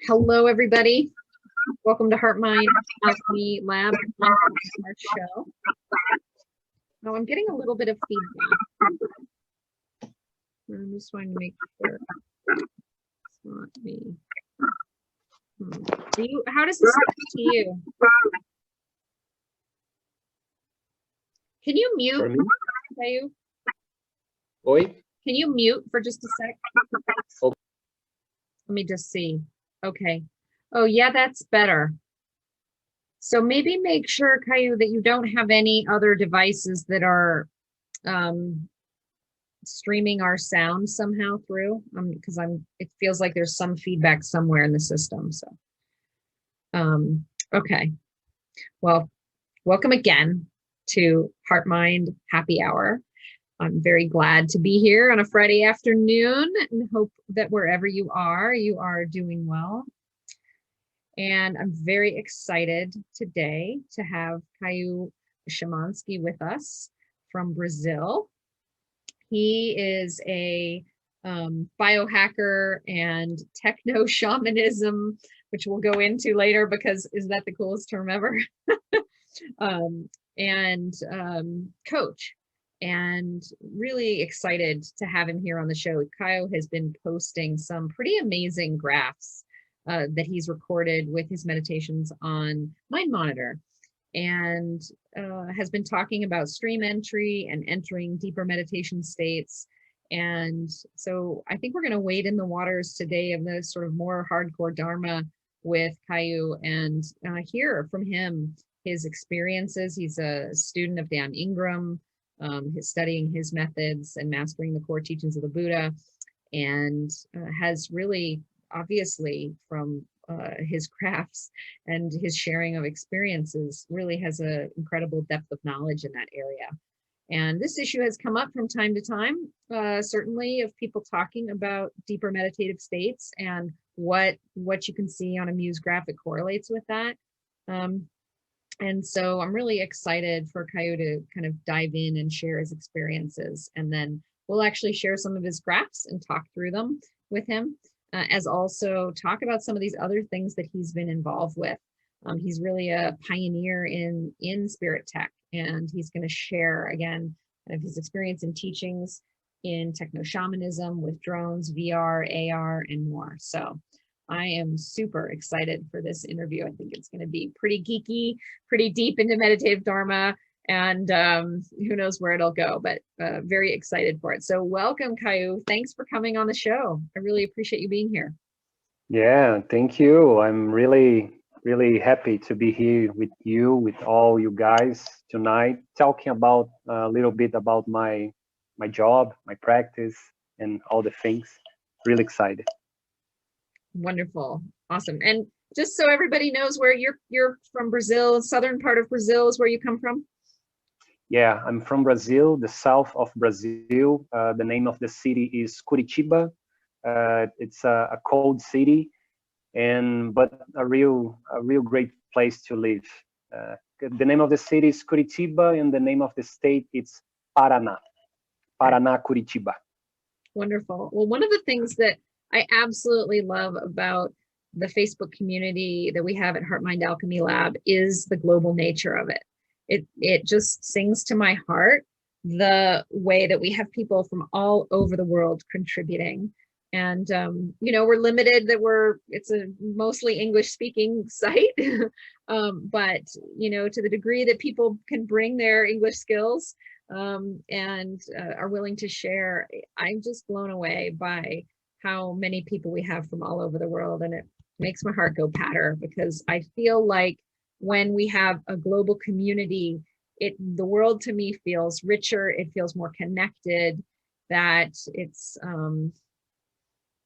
Hello, everybody. Welcome to HeartMind Alchemy Lab our show. Oh, I'm getting a little bit of feedback. I'm just trying to make sure it's not me. How does this sound to you? Can you mute? Kaio? Oi? Can you mute for just a sec? Okay. Let me just see. Okay. Oh, yeah, that's better. So maybe make sure, Kaio, that you don't have any other devices that are streaming our sound somehow through, because it feels like there's some feedback somewhere in the system. So, okay. Well, welcome again to HeartMind Happy Hour. I'm very glad to be here on a Friday afternoon and hope that wherever you are doing well. And I'm very excited today to have Kaio Shimanski with us from Brazil. He is a biohacker and technoshamanism, which we'll go into later because is that the coolest term ever? and coach. And really excited to have him here on the show. Kaio has been posting some pretty amazing graphs that he's recorded with his meditations on Mind Monitor, and has been talking about stream entry and entering deeper meditation states. And so I think we're going to wade in the waters today of the sort of more hardcore Dharma with Kaio and hear from him his experiences. He's a student of Daniel Ingram, his studying his methods and mastering the core teachings of the Buddha, and has really, obviously, from his crafts and his sharing of experiences, really has an incredible depth of knowledge in that area. And this issue has come up from time to time, certainly, of people talking about deeper meditative states and what you can see on a Muse graphic correlates with that. And so I'm really excited for Kaio to kind of dive in and share his experiences. And then we'll actually share some of his graphs and talk through them with him, as also talk about some of these other things that he's been involved with. He's really a pioneer in spirit tech, and he's going to share, again, kind of his experience and teachings in techno-shamanism with drones, VR, AR, and more. So I am super excited for this interview. I think it's going to be pretty geeky, pretty deep into meditative Dharma, and who knows where it'll go, but very excited for it. So welcome, Kaio. Thanks for coming on the show. I really appreciate you being here. Yeah, thank you. I'm really happy to be here with you, with all you guys tonight, talking about a little bit about my job, my practice, and all the things. Really excited. Wonderful. Awesome. And just so everybody knows, where you're from, Brazil, southern part of Brazil is where you come from? Yeah, I'm from Brazil, the south of Brazil. The name of the city is Curitiba. It's a cold city, but a real great place to live. The name of the city is Curitiba, and the name of the state is Paraná. Paraná, Curitiba. Wonderful. Well, one of the things that I absolutely love about the Facebook community that we have at HeartMind Alchemy Lab is the global nature of it. It just sings to my heart the way that we have people from all over the world contributing. And, we're limited that it's a mostly English speaking site, but, to the degree that people can bring their English skills and are willing to share, I'm just blown away by how many people we have from all over the world. And it makes my heart go patter, because I feel like when we have a global community, the world to me feels richer, it feels more connected, that it's,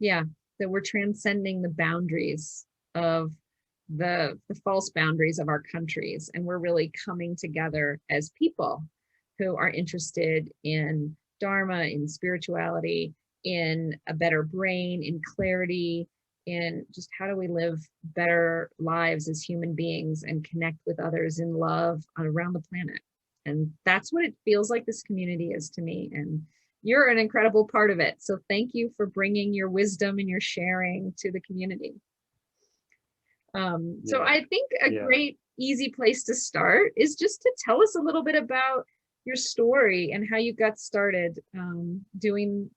that we're transcending the boundaries of the false boundaries of our countries. And we're really coming together as people who are interested in Dharma, in spirituality, in a better brain, in clarity, in just how do we live better lives as human beings and connect with others in love around the planet. And that's what it feels like this community is to me. And you're an incredible part of it. So thank you for bringing your wisdom and your sharing to the community. So Yeah. I think a Yeah. great, easy place to start is just to tell us a little bit about your story and how you got started doing,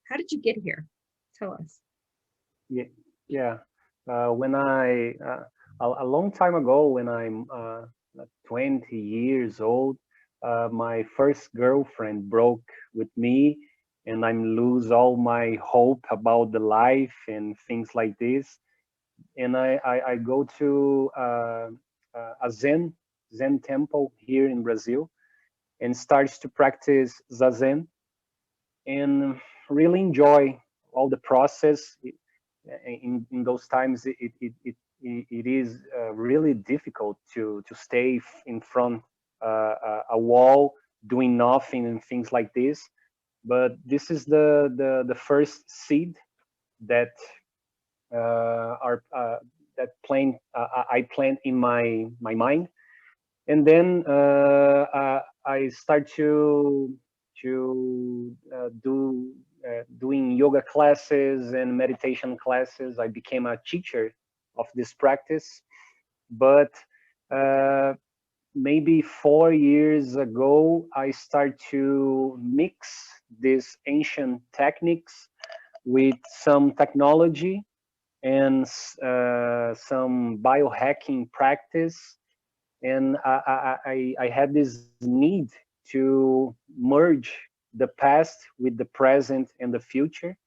how did you get here? Tell us. Yeah. Yeah. When I a long time ago, when I'm 20 years old, my first girlfriend broke with me, and I'm lose all my hope about the life and things like this. And I go to a Zen temple here in Brazil and starts to practice Zazen and really enjoy all the process. In those times, it is really difficult to stay in front a wall doing nothing and things like this. But this is the first seed that are that plant I plant in my mind, and then I start to doing yoga classes and meditation classes. I became a teacher of this practice, but uh, maybe 4 years ago, I start to mix these ancient techniques with some technology and some biohacking practice, and I had this need to merge the past with the present and the future.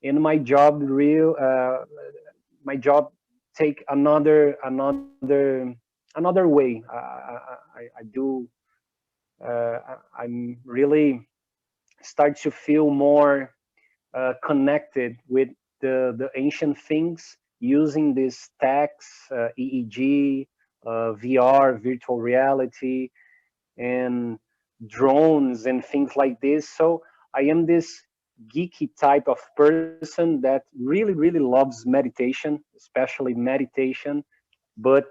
And my job take another way. I do. I'm really start to feel more connected with the ancient things using these techs, EEG, VR, virtual reality, and drones and things like this. So I am this geeky type of person that really loves meditation, especially meditation, but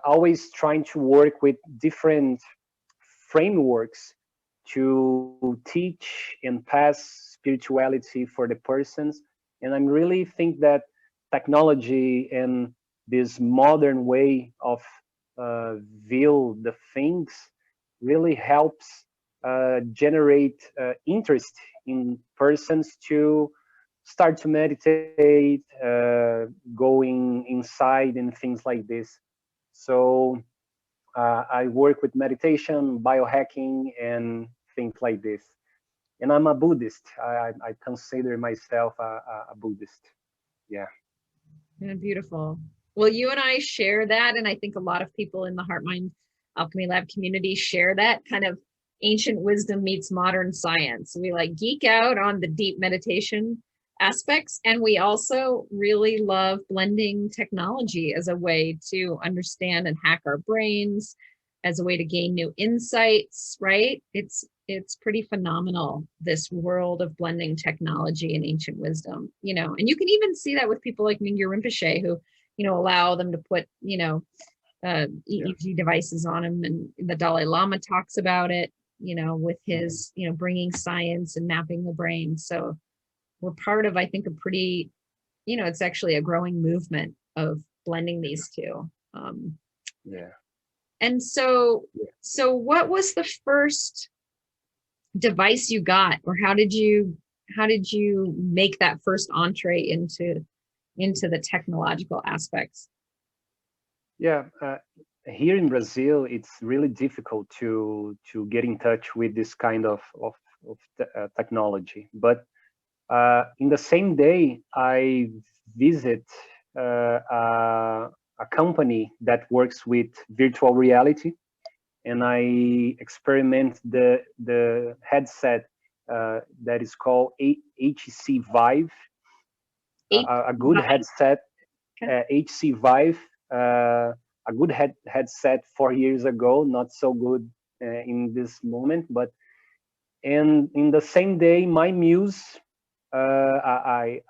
always trying to work with different frameworks to teach and pass spirituality for the persons. And I really think that technology and this modern way of view the things really helps generate interest in persons to start to meditate, going inside and things like this. So I work with meditation, biohacking, and things like this. And I'm a Buddhist. I consider myself a Buddhist. Yeah. Yeah, beautiful. Well, you and I share that, and I think a lot of people in the Heart Mind Alchemy Lab community share that kind of ancient wisdom meets modern science. We like geek out on the deep meditation aspects, and we also really love blending technology as a way to understand and hack our brains, as a way to gain new insights, right? It's pretty phenomenal, this world of blending technology and ancient wisdom, and you can even see that with people like Mingyur Rinpoche, who, allow them to put, Yeah. EEG devices on him. And the Dalai Lama talks about it, with his, bringing science and mapping the brain. So we're part of, I think, a pretty, it's actually a growing movement of blending these two. Yeah. And so what was the first device you got, or how did you make that first entree into the technological aspects? Yeah. Here in Brazil, it's really difficult to get in touch with this kind of technology. But in the same day, I visit a company that works with virtual reality, and I experiment the headset that is called HC Vive, Eight a good nine. headset, Okay. HC Vive, a good headset 4 years ago, not so good in this moment, but and in the same day, my muse, I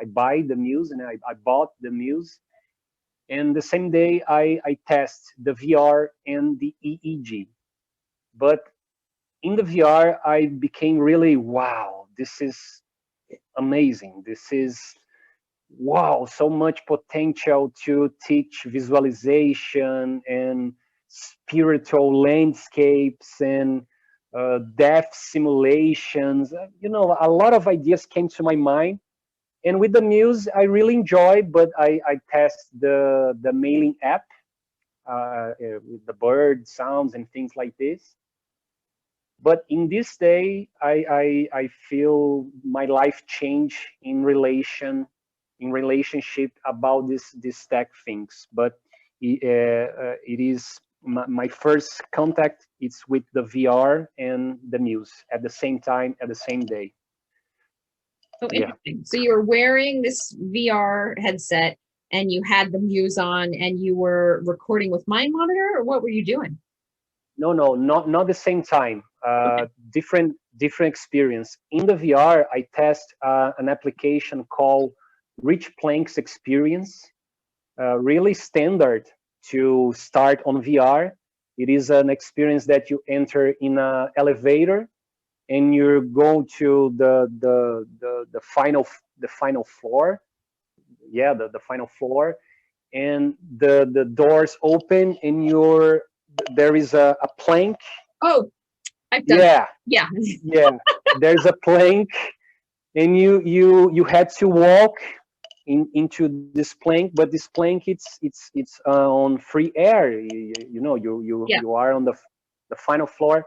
buy the muse, and I bought the muse, and the same day I test the VR and the EEG. But in the VR, I became really, wow, this is amazing. This is wow, so much potential to teach visualization and spiritual landscapes and death simulations. You know, a lot of ideas came to my mind. And with the Muse, I really enjoy, but I test the mailing app with the bird sounds and things like this. But in this day, I feel my life change in relationship about this tech things. But it is my first contact. It's with the VR and the Muse at the same time, at the same day. Oh, Yeah. interesting. So you were wearing this VR headset and you had the Muse on and you were recording with Mind Monitor, or what were you doing? No, not the same time. Okay. Different experience. In the VR, I test an application called Rich Plank's Experience. Really standard to start on VR. It is an experience that you enter in an elevator and you go to the final floor. Yeah, the final floor, and the doors open and there is a plank. Oh, I've done. Yeah, Yeah. yeah. There's a plank, and you had to walk into this plank, but this plank it's on free air. You know Yeah. you are on the final floor,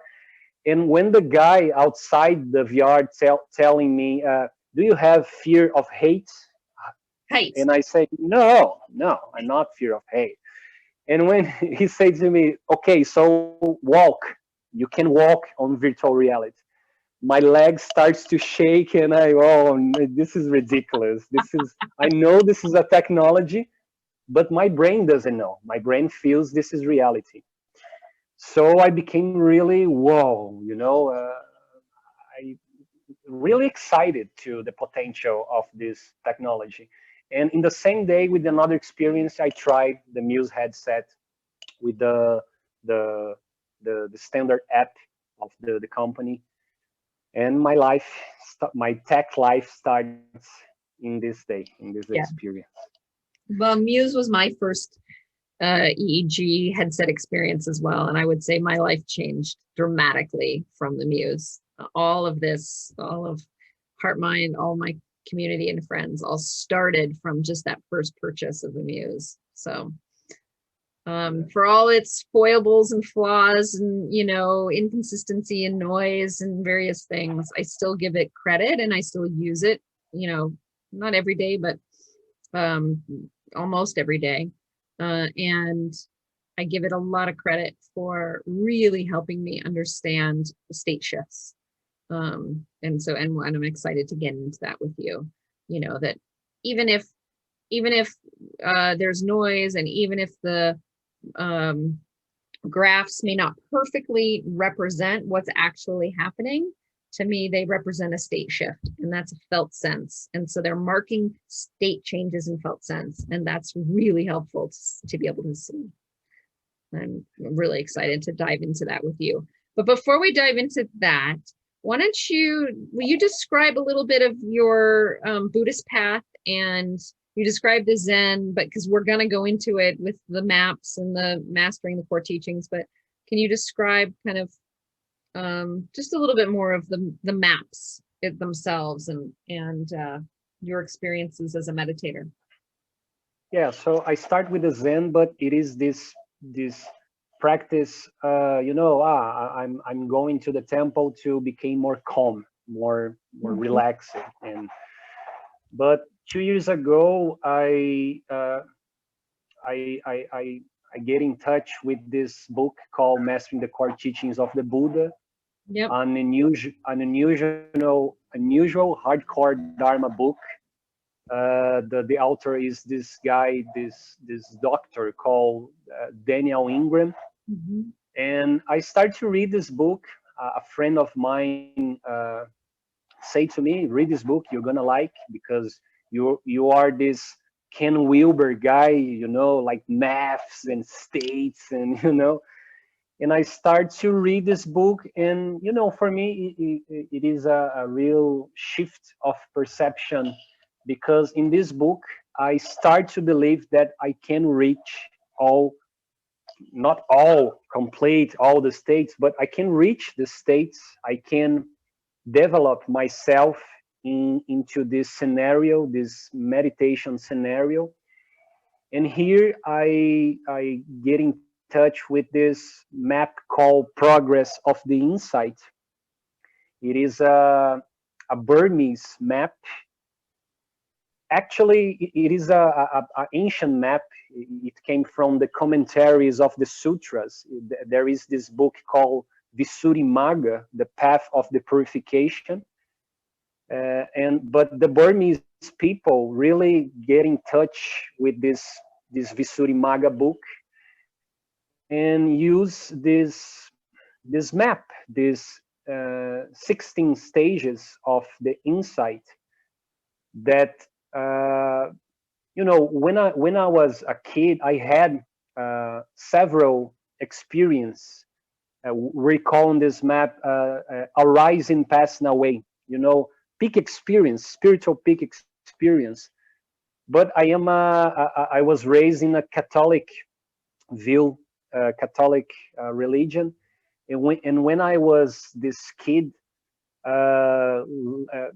and when the guy outside the VR telling me, "Do you have fear of hate?" Heights. And I say, "No, I'm not fear of hate." And when he said to me, "Okay, so walk, you can walk on virtual reality," my leg starts to shake, and this is ridiculous. I know this is a technology, but my brain doesn't know. My brain feels this is reality. So I became really, whoa, I really excited to the potential of this technology. And in the same day, with another experience, I tried the Muse headset with the the standard app of the company, and my tech life starts in this day, in this Yeah. experience. Well, Muse was my first EEG headset experience as well. And I would say my life changed dramatically from the Muse. All of this, all of HeartMind, all my community and friends all started from just that first purchase of the Muse. So for all its foibles and flaws and, you know, inconsistency and noise and various things, I still give it credit and I still use it, you know, not every day, but almost every day. And I give it a lot of credit for really helping me understand the state shifts. And I'm excited to get into that with you, you know, that even if there's noise, and even if the graphs may not perfectly represent what's actually happening, to me, they represent a state shift, and that's a felt sense. And so they're marking state changes in felt sense. And that's really helpful to be able to see. I'm really excited to dive into that with you. But before we dive into that, will you describe a little bit of your Buddhist path, and you describe the Zen, but because we're going to go into it with the maps and the mastering the core teachings, but can you describe kind of just a little bit more of the maps themselves and your experiences as a meditator? Yeah, so I start with the Zen, but it is this practice. I'm going to the temple to become more calm, more relaxed, but 2 years ago I get in touch with this book called Mastering the Core Teachings of the Buddha. Yep. An unusual hardcore Dharma book. The author is this guy, this doctor called Daniel Ingram. Mm-hmm. And I start to read this book. A friend of mine say to me, "Read this book, you're gonna like, because you are this Ken Wilber guy, like maths and states and And I start to read this book, and for me, it is a real shift of perception because in this book, I start to believe that I can reach all, not all, complete all the states, but I can reach the states. I can develop myself into this scenario, this meditation scenario. And here I get in touch with this map called Progress of the Insight. It is a Burmese map. Actually, it is a ancient map. It came from the commentaries of the sutras. There is this book called Visuddhimagga, the Path of the Purification. But the Burmese people really get in touch with this Visuddhimagga book and use this map, this 16 stages of the insight that when I was a kid, I had several experience. We call on this map arising, passing away. Peak experience, spiritual peak experience. But I was raised in a Catholic view, Catholic religion, and when I was this kid, uh, uh,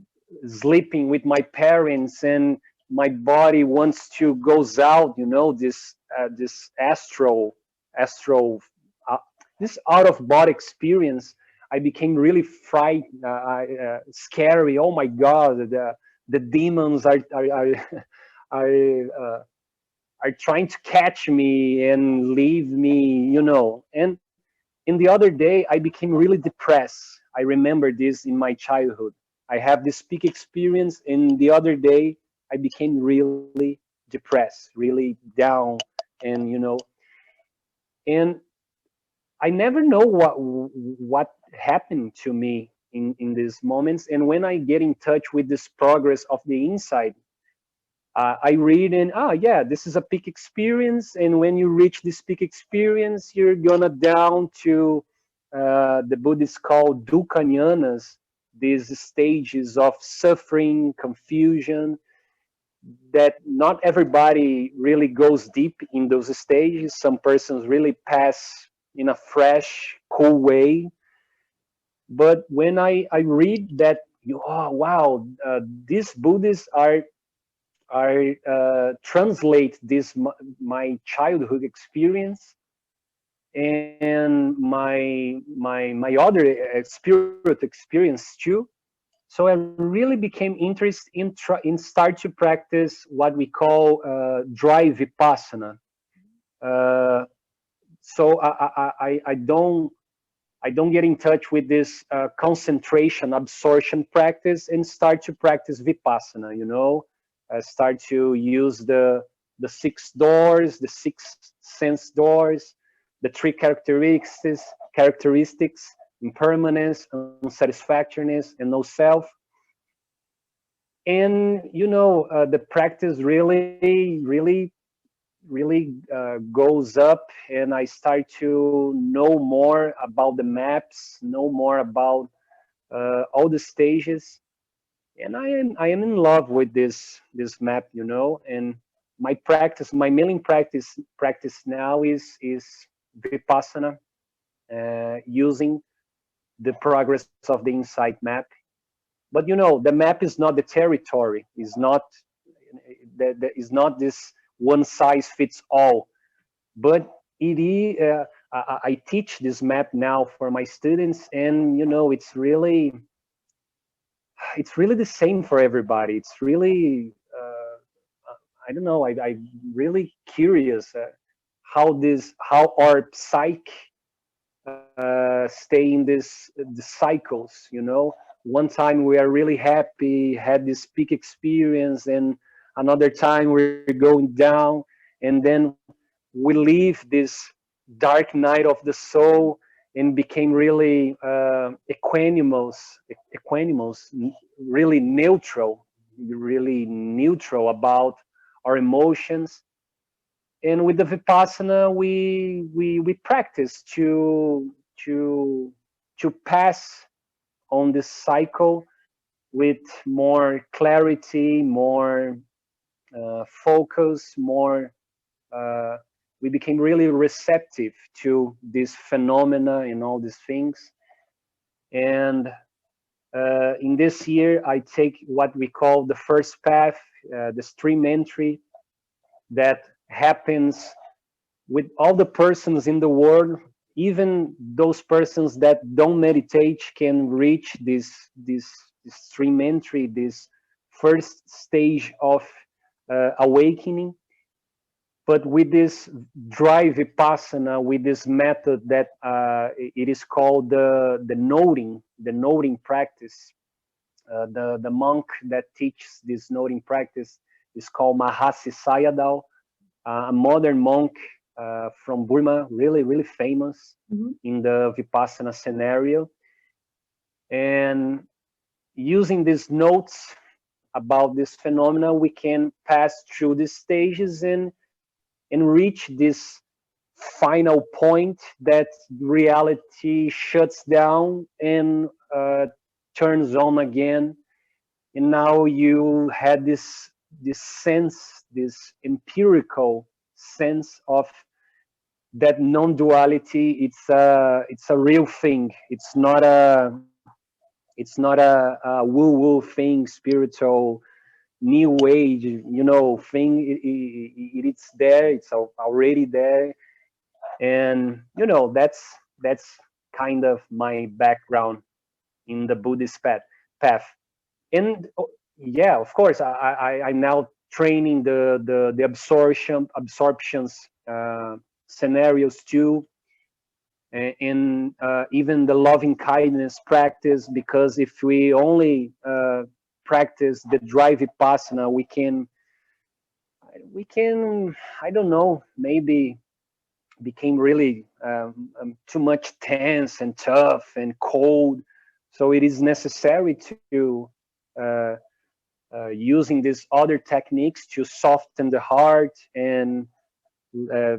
sleeping with my parents, and my body wants to goes out, this astral uh, this out of body experience. I became really frightened, scary. Oh my God, the demons are, are trying to catch me and leave me, and in the other day I became really depressed. I remember this in my childhood. I have this peak experience, and the other day I became really depressed, really down, and and I never know what happened to me in these moments. And when I get in touch with this progress of the insight, I read, and yeah, this is a peak experience, and when you reach this peak experience, you're gonna down to the Buddhists call dukkha jnanas, these stages of suffering, confusion, that not everybody really goes deep in those stages. Some persons really pass in a fresh, cool way. But when I read that, oh wow, these Buddhists are translate this my childhood experience and my other spirit experience too. So I really became interested in start to practice what we call dry vipassana. Uh, so I don't get in touch with this concentration absorption practice and start to practice vipassana. Start to use the six doors, the six sense doors, the three characteristics: impermanence, unsatisfactoriness, and no self. And the practice really goes up, and I start to know more about the maps, know more about all the stages, and I am in love with this map, and my main practice now is vipassana, using the progress of the insight map. But the map is not the territory, is not this one size fits all, but it is. I teach this map now for my students, and it's really the same for everybody. It's really I don't know. I'm really curious how our psyche stay in the cycles. One time we are really happy, had this peak experience, and another time we're going down, and then we leave this dark night of the soul and became really equanimous, really neutral about our emotions. And with the vipassana, we practice to pass on this cycle with more clarity, more focus, more we became really receptive to this phenomena and all these things. And in this year, I take what we call the first path, the stream entry, that happens with all the persons in the world. Even those persons that don't meditate can reach this stream entry, this first stage of awakening. But with this drive vipassana, with this method that it is called the noting practice. The monk that teaches this noting practice is called Mahasi Sayadaw, a modern monk from Burma, really famous in the vipassana scenario. And using these notes about this phenomena, we can pass through these stages and reach this final point that reality shuts down and turns on again. And now you had this sense, this empirical sense of that non-duality. It's a real thing. It's not a woo-woo thing, spiritual new age, thing. It's there. It's already there. And that's kind of my background in the Buddhist path. And yeah, of course, I'm now training the absorptions scenarios too, and even the loving kindness practice, because if we only practice the drive vipassana, we can, I don't know, maybe became really too much tense and tough and cold. So it is necessary to using these other techniques to soften the heart and uh,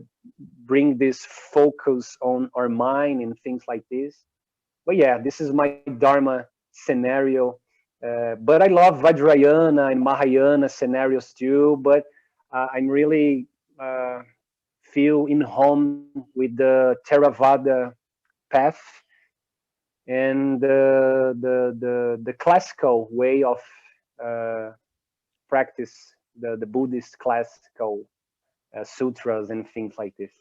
bring this focus on our mind and things like this. But yeah, this is my Dharma scenario. But I love Vajrayana and Mahayana scenarios too. But I'm really feel in home with the Theravada path and the classical way of uh, practice, the Buddhist classical sutras and things like this.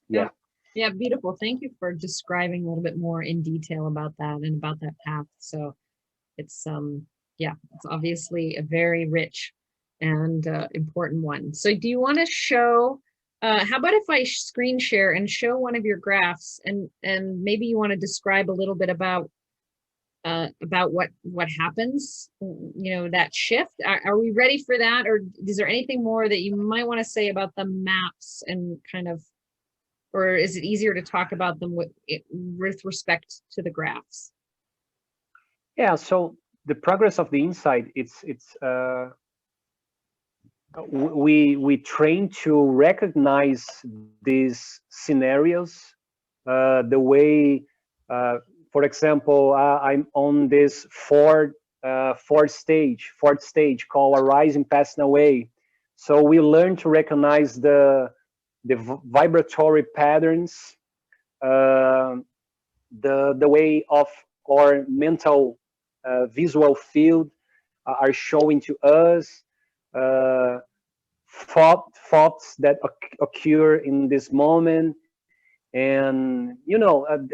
Yeah. Yeah. Yeah, beautiful. Thank you for describing a little bit more in detail about that and about that path. So it's yeah, it's obviously a very rich and important one. So do you want to show how about if I screen share and show one of your graphs, and maybe you want to describe a little bit about what happens, that shift. Are we ready for that, or is there anything more that you might want to say about the maps and kind of, or is it easier to talk about them with respect to the graphs? Yeah. So the progress of the insight, it's we train to recognize these scenarios the way, for example, I'm on this fourth stage called arising, passing away. So we learn to recognize the vibratory patterns, uh, the way of our mental visual field are showing to us uh, thoughts that occur in this moment. And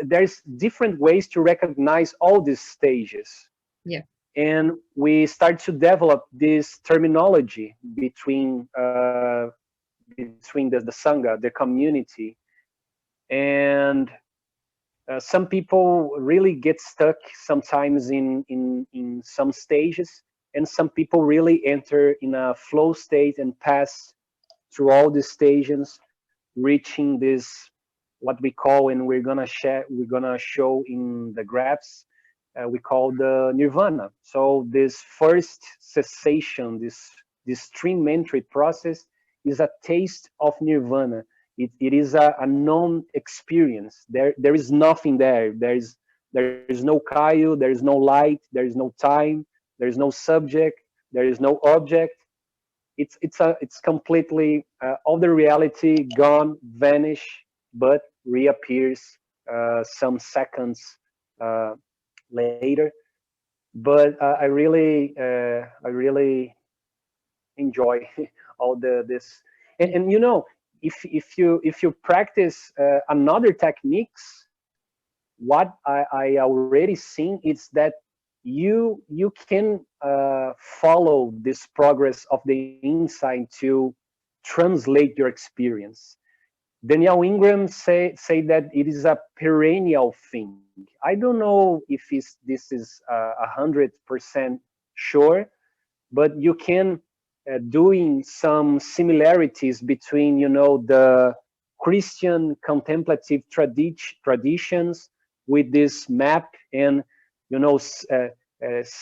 there's different ways to recognize all these stages. Yeah. And we start to develop this terminology between the sangha, the community. And some people really get stuck sometimes in some stages, and some people really enter in a flow state and pass through all the stages, reaching this, what we call, and we're gonna show in the graphs, we call the nirvana. So this first cessation, this stream entry process, is a taste of nirvana. It is a known experience. There is nothing there. There is There is no Kaio, there is no light, there is no time, there is no subject, there is no object. It's completely all the reality gone, vanish, but reappears some seconds later. But I really enjoy all this, and you know, if you practice another techniques, what I already seen is that you can follow this progress of the insight to translate your experience. Daniel Ingram say that it is a perennial thing. I don't know if this is 100% sure, but you can doing some similarities between, you know, the Christian contemplative traditions with this map, and you know,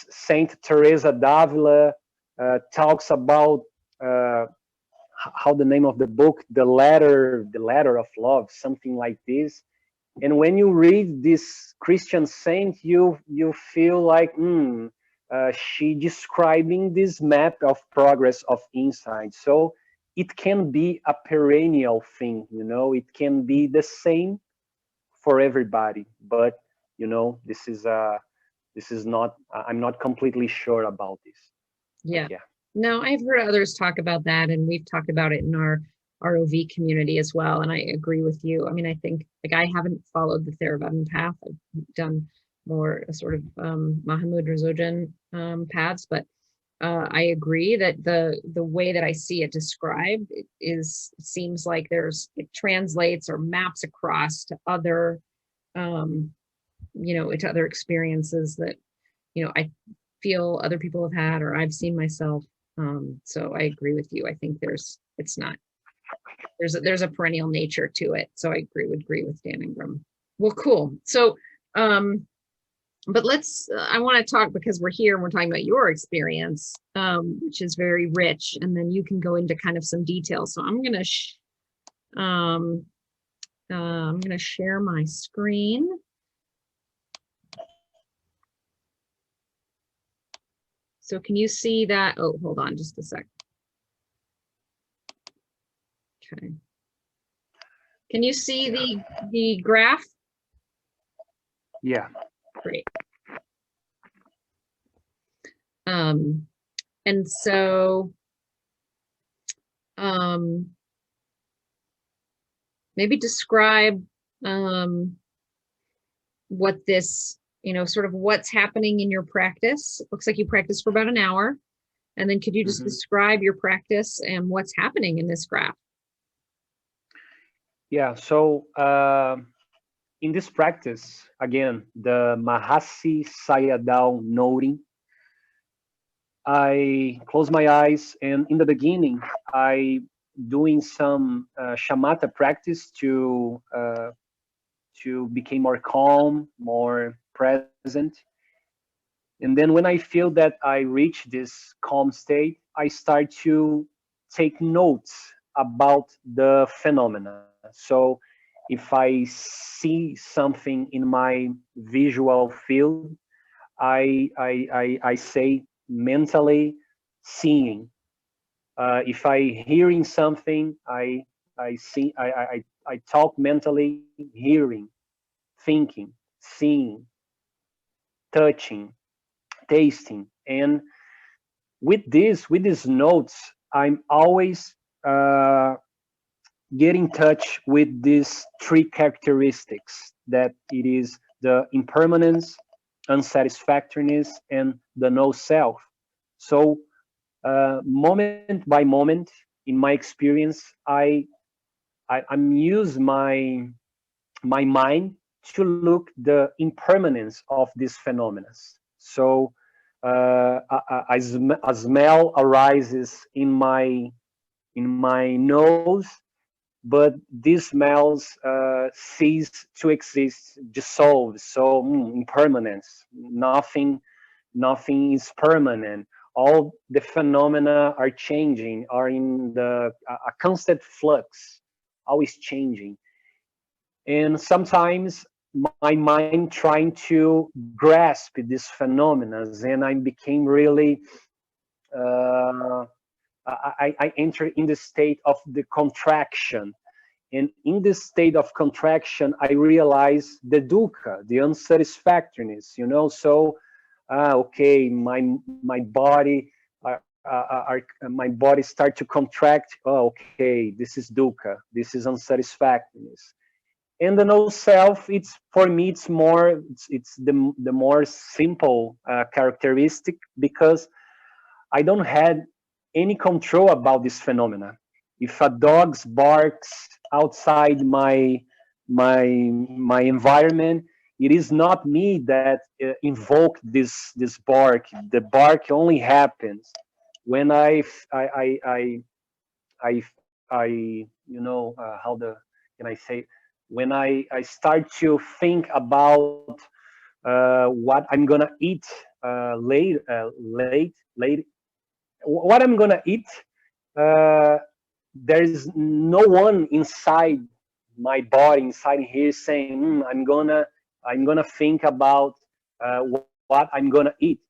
Saint Teresa d'Avila talks about uh, how the name of the book, the ladder of love, something like this. And when you read this Christian saint, you feel like, she describing this map of progress of insight. So it can be a perennial thing, you know, it can be the same for everybody. But you know, this is not, I'm not completely sure about this. Yeah. But yeah. No, I've heard others talk about that, and we've talked about it in our ROV community as well. And I agree with you. I mean, I think, like, I haven't followed the Theravadan path. I've done more sort of Mahamud Razojan paths, but I agree that the way that I see it described seems like it translates or maps across to other to other experiences that I feel other people have had, or I've seen myself. So I agree with you. I think there's a perennial nature to it. So I would agree with Dan Ingram. Well, cool. So, but I want to talk, because we're here and we're talking about your experience, which is very rich, and then you can go into kind of some details. So I'm going to share my screen. So can you see that? Oh, hold on just a sec. Okay. Can you see the graph? Yeah. Great. And so maybe describe what this, sort of what's happening in your practice. It looks like you practice for about an hour. And then could you just describe your practice and what's happening in this graph? Yeah, so in this practice, again, the Mahasi Sayadaw noting, I close my eyes, and in the beginning, I doing some shamatha practice to become more calm, more present. And then when I feel that I reach this calm state, I start to take notes about the phenomena. So if I see something in my visual field, I say mentally seeing. If I hearing something, I see I talk mentally hearing, thinking, seeing, touching, tasting. And with these notes, I'm always get in touch with these three characteristics, that it is the impermanence, unsatisfactoriness, and the no self. So moment by moment in my experience, I'm use my mind to look the impermanence of these phenomena. So a smell arises in my nose, but these smells cease to exist, dissolve. So impermanence, nothing is permanent. All the phenomena are changing, are in a constant flux, always changing. And sometimes my mind trying to grasp these phenomena, and I became really I entered in the state of the contraction. And in this state of contraction, I realized the dukkha, the unsatisfactoriness, you know. So, okay, my body, my body start to contract. Oh, okay, this is dukkha, this is unsatisfactoriness. And the no self, it's for me, it's more, it's the more simple characteristic, because I don't have any control about this phenomena. If a dog barks outside my environment, it is not me that invoke this bark. The bark only happens when I you know, how the can I say, when I start to think about what I'm gonna eat late, what I'm gonna eat. Uh, there's no one inside my body, inside here, saying, I'm gonna think about what I'm gonna eat.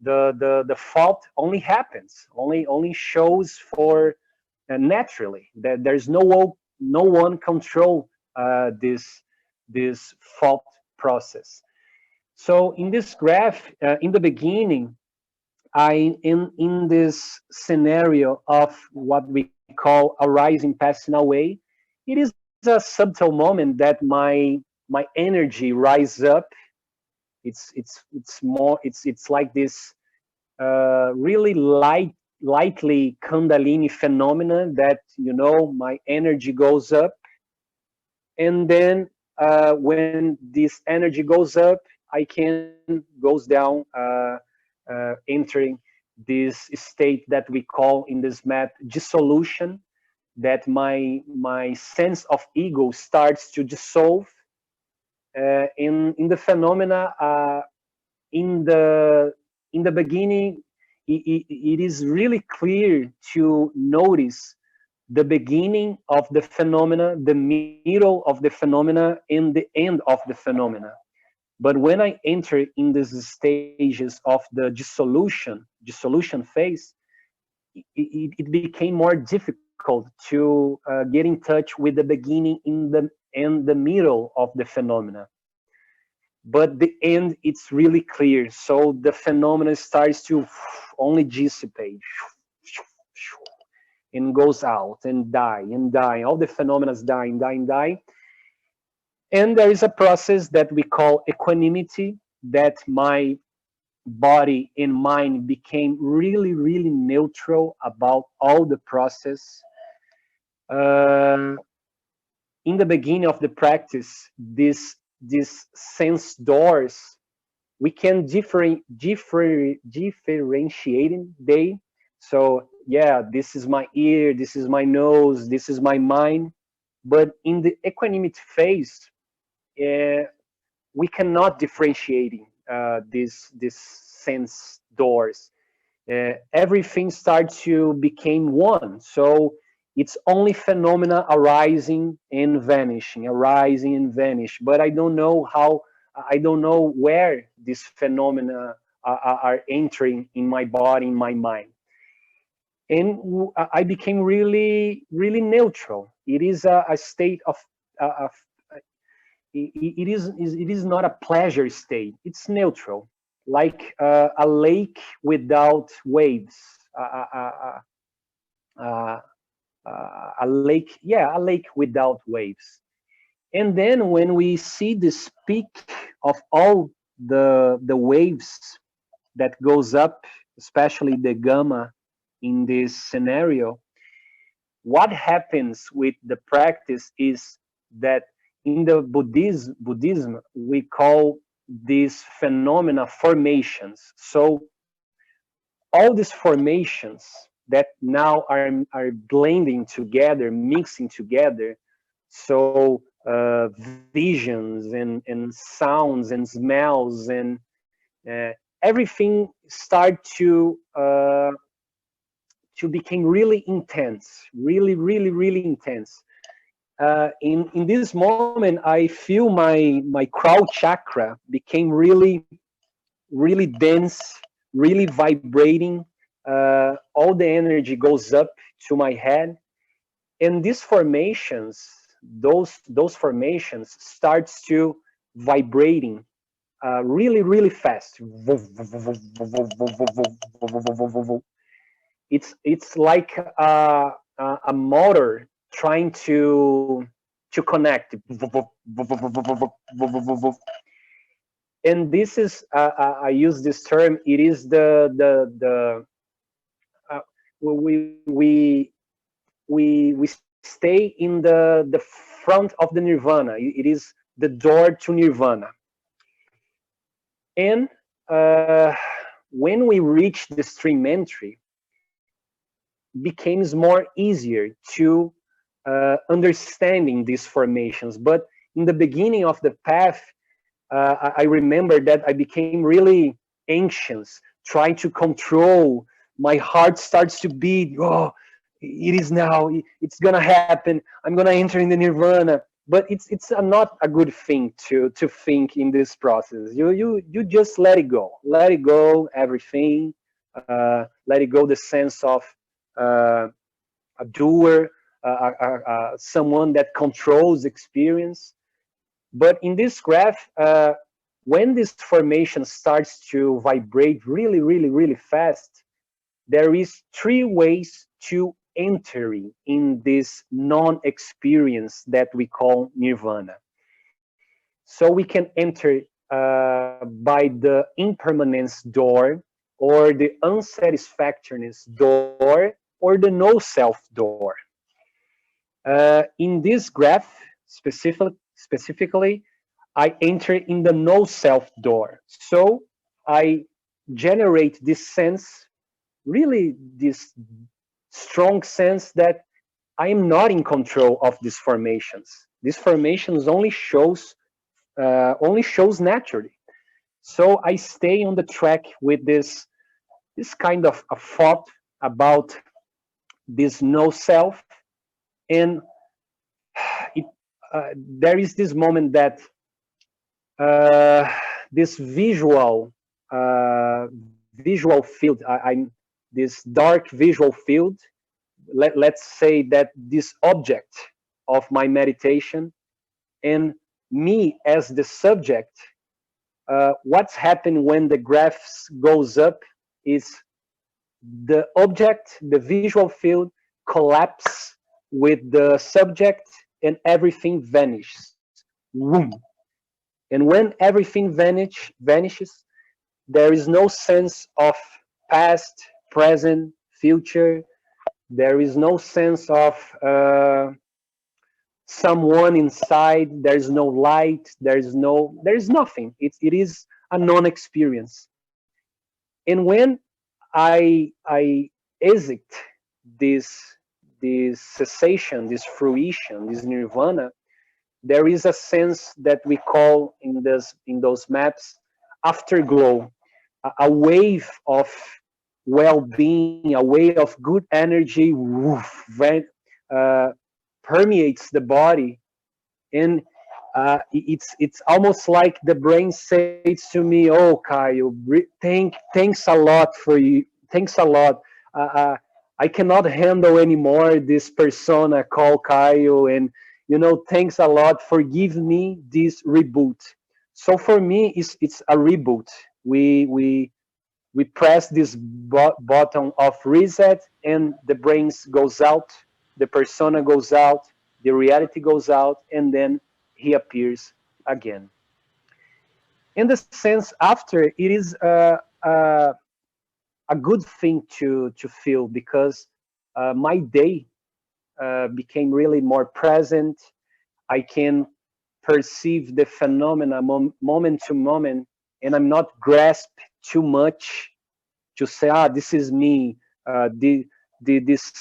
The fault only happens, only shows for naturally. That there's no one control this fault process. So in this graph, in the beginning, I in this scenario of what we call arising, passing away, it is a subtle moment that my energy rise up. It's more, it's like this really lightly Kundalini phenomena, that, you know, my energy goes up, and then when this energy goes up, I can goes down, entering this state that we call in this math dissolution, that my sense of ego starts to dissolve in the phenomena. In the beginning, it is really clear to notice the beginning of the phenomena, the middle of the phenomena, and the end of the phenomena. But when I enter in these stages of the dissolution phase, it became more difficult to get in touch with the beginning in the and the middle of the phenomena. But the end, it's really clear. So the phenomena starts to only dissipate and goes out and die and die. All the phenomena die, die, and die. And there is a process that we call equanimity, that my body and mind became really, really neutral about all the process. Uh, in the beginning of the practice, these sense doors, we can differentiating they. So yeah, this is my ear, this is my nose, this is my mind. But in the equanimity phase, uh, we cannot differentiating these sense doors. Everything starts to become one. So it's only phenomena arising and vanishing, arising and vanish. But I don't know how, I don't know where these phenomena are entering in my body, in my mind. And I became really, really neutral. It is a state of it is not a pleasure state. It's neutral, like a lake without waves. Uh, a lake, yeah, a lake without waves. And then when we see this peak of all the waves that goes up, especially the gamma in this scenario, what happens with the practice is that in the Buddhism, we call these phenomena formations. So all these formations that now are blending together, mixing together. So visions and sounds and smells and everything start to become really intense, really, really, really intense. In this moment, I feel my crown chakra became really dense, really vibrating. All the energy goes up to my head, and these formations, those formations starts to vibrating really fast. It's like a motor trying to connect. And this is I use this term. It is the uh, we stay in the front of the nirvana. It is the door to nirvana. And when we reach the stream entry, becomes more easier to understanding these formations. But in the beginning of the path, I remember that I became really anxious, trying to control. My heart starts to beat. Oh, it is now. It's gonna happen. I'm gonna enter in the nirvana. But it's not a good thing to think in this process. You just let it go. Let it go. Everything. Let it go. The sense of uh, a doer, someone that controls experience. But in this graph, when this formation starts to vibrate really fast, there is three ways to entering in this non-experience that we call nirvana. So we can enter by the impermanence door, or the unsatisfactoriness door, or the no self door. In this graph, specifically, I enter in the no self door. So I generate this sense, really this strong sense that I am not in control of these formations. These formations only shows naturally. So I stay on the track with this kind of a thought about this no self, and it, there is this moment that this visual field, I'm this dark visual field. Let's say that this object of my meditation and me as the subject, what's happened when the graphs goes up is the object, the visual field collapse with the subject, and everything vanishes. Boom. And when everything vanishes, there is no sense of past, present, future. There is no sense of someone inside. There is no light. There is nothing. It is a non-experience. And when I exit this cessation, this fruition, this nirvana, there is a sense that we call in those maps afterglow, a wave of well-being, a wave of good energy, woof, uh, permeates the body, and it's almost like the brain says to me, "Oh, Kaio, thanks a lot for you. Thanks a lot. Uh, uh, I cannot handle anymore this persona called Kaio, and thanks a lot for giving me this reboot." So for me, it's a reboot. We press this button of reset, and the brains goes out, the persona goes out, the reality goes out, and then he appears again. In the sense, after, it is a good thing to feel, because my day became really more present. I can perceive the phenomena moment to moment, and I'm not grasped too much to say, this is me, this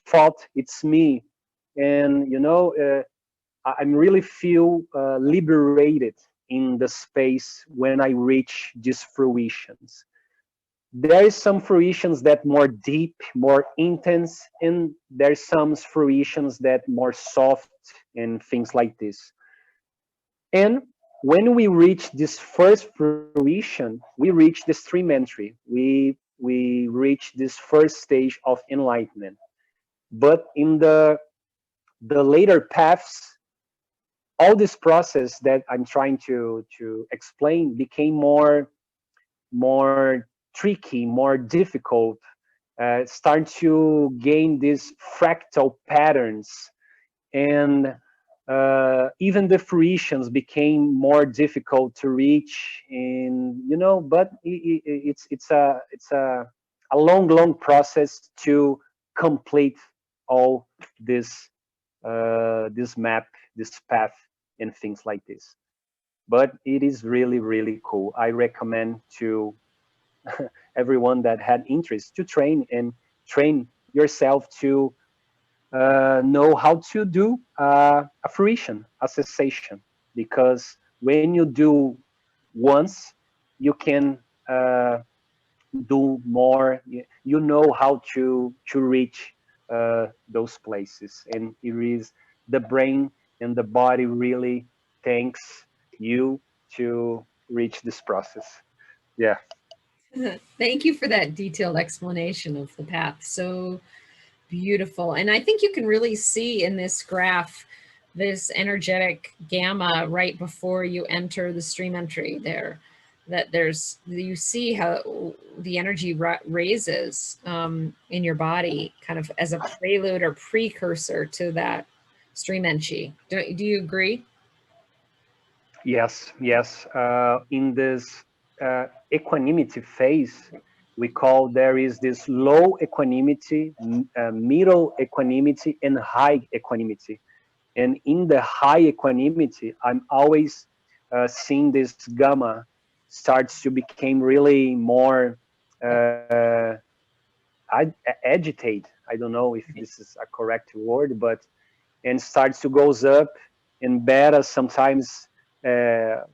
thought, it's me. And I really feel liberated in the space when I reach these fruitions. there is some fruitions that more deep, more intense, and there's some fruitions that more soft and things like this. And when we reach this first fruition, we reach the stream entry. We reach this first stage of enlightenment. But in the later paths, all this process that I'm trying to explain became more tricky, more difficult, start to gain these fractal patterns, and even the fruitions became more difficult to reach. And but it's a long process to complete all this map, this path, and things like this. But it is really cool. I recommend to everyone that had interest to train yourself to know how to do a fruition, a cessation, because when you do once, you can do more. You know how to reach those places, and it is the brain and the body really thanks you to reach this process. Yeah. Thank you for that detailed explanation of the path. So beautiful. And I think you can really see in this graph this energetic gamma right before you enter the stream entry there, that you see how the energy raises in your body kind of as a prelude or precursor to that stream entry. Do you agree? Yes. In this equanimity phase, we call there is this low equanimity, middle equanimity, and high equanimity. And in the high equanimity, I'm always seeing this gamma starts to become really more uh, agitate. I don't know if this is a correct word, but and starts to goes up, and beta sometimes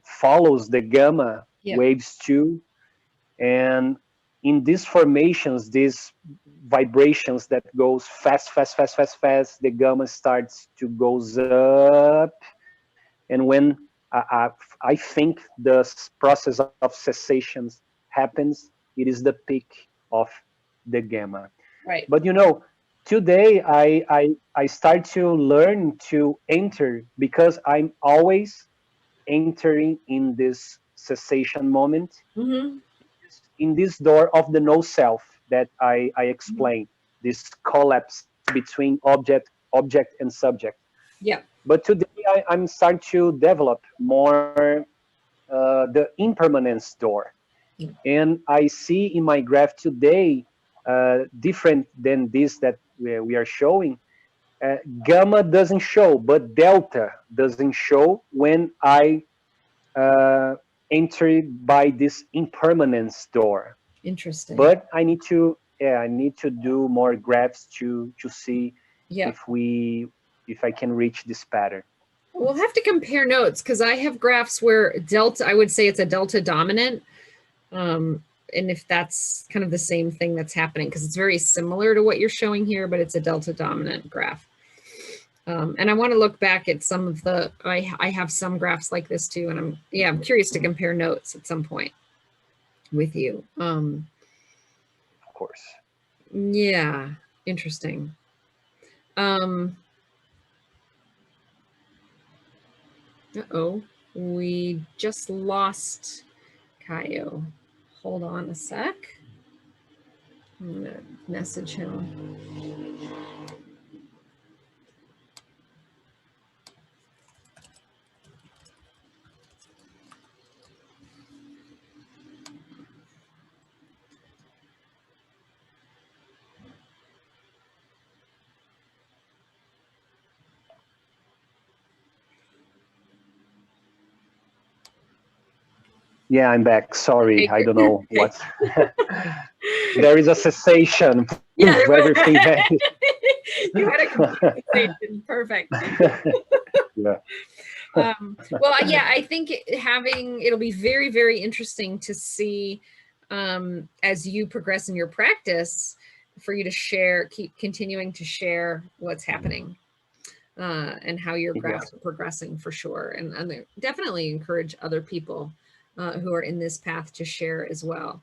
follows the gamma Yeah. waves too. And in these formations, these vibrations that goes fast, the gamma starts to goes up. And when I think the process of cessations happens, it is the peak of the gamma. Right. But today I start to learn to enter, because I'm always entering in this cessation moment, Mm-hmm. in this door of the no self that I explained, this collapse between object and subject. Yeah. But today I'm starting to develop more the impermanence door. And I see in my graph today, different than this that we are showing, gamma doesn't show, but delta doesn't show when I uh, enter by this impermanence door. Interesting. But I need to do more graphs to see Yeah. if I can reach this pattern. We'll have to compare notes because I have graphs where delta, I would say it's a delta dominant. And if that's kind of the same thing that's happening, because it's very similar to what you're showing here, but it's a delta dominant graph. And I want to look back at some of I have some graphs like this too. And I'm curious to compare notes at some point with you. Of course. Yeah, interesting. Uh-oh, we just lost Kaio. Hold on a sec. I'm gonna message him. Yeah, I'm back. Sorry, Okay, I don't know okay. what. There is a cessation. Yeah, Poof, everything vanished. you had a complete sensation. Perfect. Yeah. Well, yeah, I think it'll be very, very interesting to see as you progress in your practice, for you to share, keep continuing to share what's happening and how your graphs are progressing for sure. And definitely encourage other people who are in this path to share as well.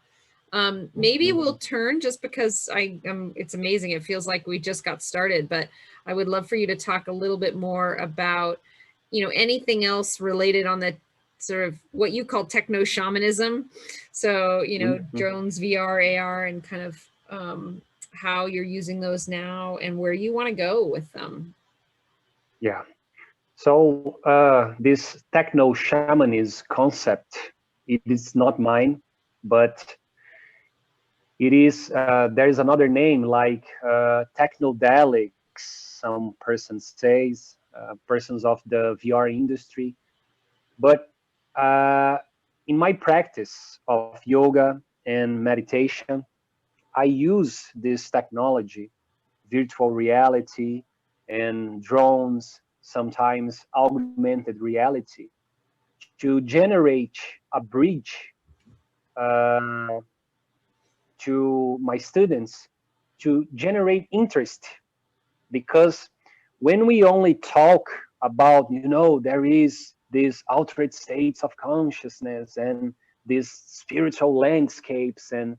Maybe we'll turn, just because it's amazing. It feels like we just got started, but I would love for you to talk a little bit more about, anything else related on the sort of what you call techno-shamanism. So, drones, VR, AR, and kind of how you're using those now and where you want to go with them. Yeah. So this techno-shamanism concept, it is not mine, but it is, there is another name like technodelics, some person says, persons of the VR industry. But in my practice of yoga and meditation, I use this technology, virtual reality and drones, sometimes augmented reality, to generate a bridge uh, to my students, to generate interest. Because when we only talk about, there is these altered states of consciousness and these spiritual landscapes, and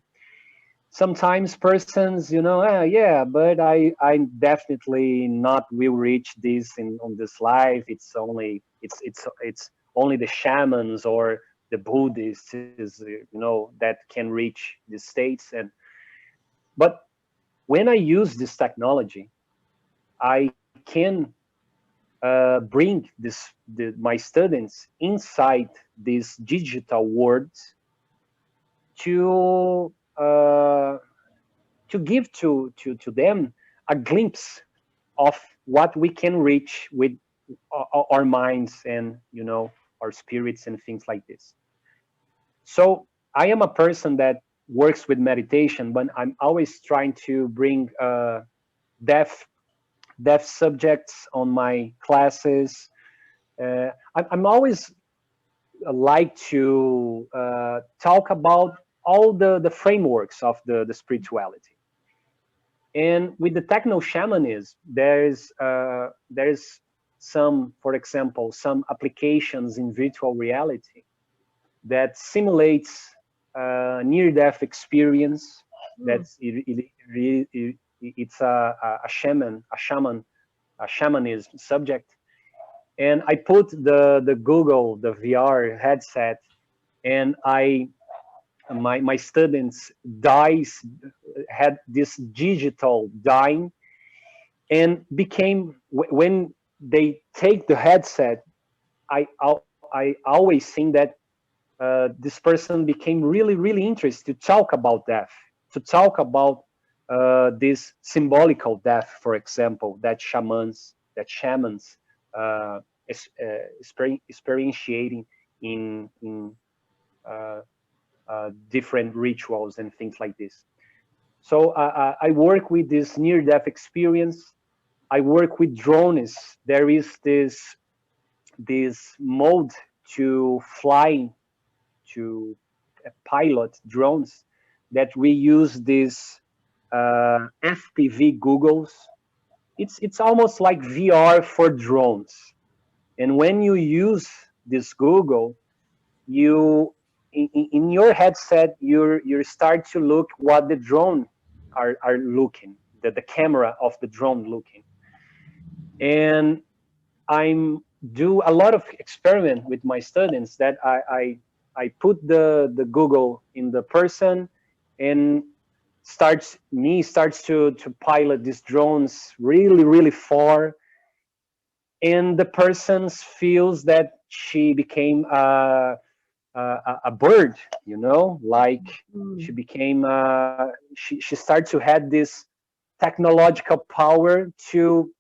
sometimes persons, yeah, but I definitely not will reach this on this life. It's only the shamans or the Buddhists is, that can reach these states. But when I use this technology, I can bring my students inside these digital worlds to give to them a glimpse of what we can reach with our minds and our spirits and things like this. So I am a person that works with meditation, but I'm always trying to bring deaf subjects on my classes. I'm always like to talk about all the frameworks of the spirituality. And with the techno shamanism, there's some, for example, some applications in virtual reality that simulates near-death experience. That's it's a shamanism subject. And I put the Google, the VR headset, and my students had this digital dying, and became, when they take the headset, I always think that this person became really interested to talk about death, to talk about this symbolical death, for example, that shamans uh, experiencing in different rituals and things like this. So I work with this near-death experience. I work with drones. There is this mode to fly, to pilot drones, that we use these FPV goggles. It's almost like VR for drones. And when you use this Google, you in your headset, you start to look what the drone are looking, the camera of the drone looking. And I'm do a lot of experiment with my students, that I put the Google in the person, and starts to pilot these drones really far, and the person feels that she became a bird, like she became she starts to have this technological power to